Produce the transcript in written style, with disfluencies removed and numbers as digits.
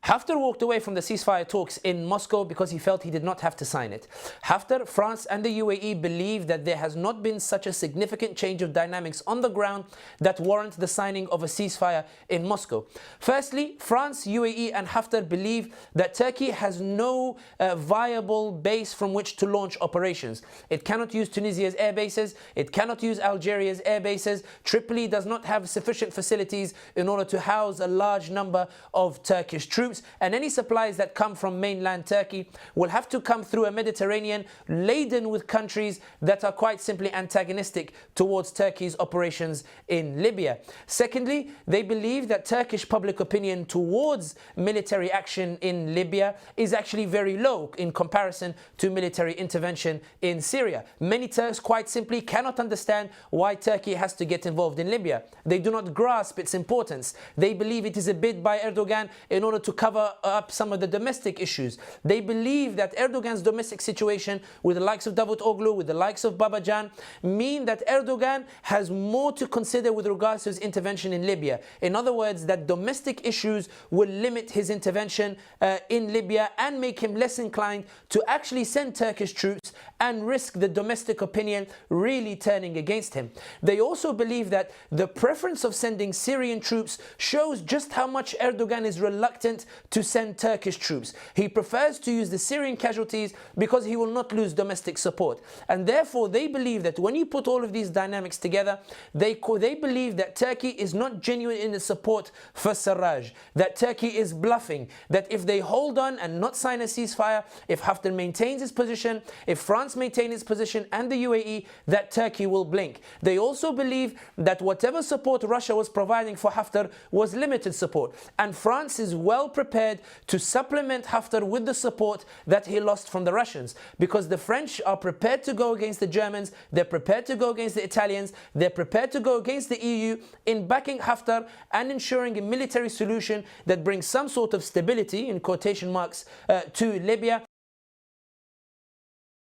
Haftar walked away from the ceasefire talks in Moscow because he felt he did not have to sign it. Haftar, France and the UAE believe that there has not been such a significant change of dynamics on the ground that warrant the signing of a ceasefire in Moscow. Firstly, France, UAE and Haftar believe that Turkey has no viable base from which to launch operations. It cannot use Tunisia's air bases, it cannot use Algeria's air bases. Tripoli does not have sufficient facilities in order to house a large number of Turkish troops. And any supplies that come from mainland Turkey will have to come through a Mediterranean laden with countries that are quite simply antagonistic towards Turkey's operations in Libya. Secondly, they believe that Turkish public opinion towards military action in Libya is actually very low in comparison to military intervention in Syria. Many Turks quite simply cannot understand why Turkey has to get involved in Libya. They do not grasp its importance. They believe it is a bid by Erdogan in order to cover up some of the domestic issues. They believe that Erdogan's domestic situation with the likes of Davutoglu, with the likes of Babacan, mean that Erdogan has more to consider with regards to his intervention in Libya. In other words, that domestic issues will limit his intervention in Libya and make him less inclined to actually send Turkish troops and risk the domestic opinion really turning against him. They also believe that the preference of sending Syrian troops shows just how much Erdogan is reluctant to send Turkish troops. He prefers to use the Syrian casualties because he will not lose domestic support. And therefore they believe that when you put all of these dynamics together, they believe that Turkey is not genuine in its support for Serraj, that Turkey is bluffing, that if they hold on and not sign a ceasefire, if Haftar maintains his position, if France maintains its position and the UAE, that Turkey will blink. They also believe that whatever support Russia was providing for Haftar was limited support, and France is well prepared to supplement Haftar with the support that he lost from the Russians, because the French are prepared to go against the Germans, they're prepared to go against the Italians, they're prepared to go against the EU in backing Haftar and ensuring a military solution that brings some sort of stability, in quotation marks, to Libya,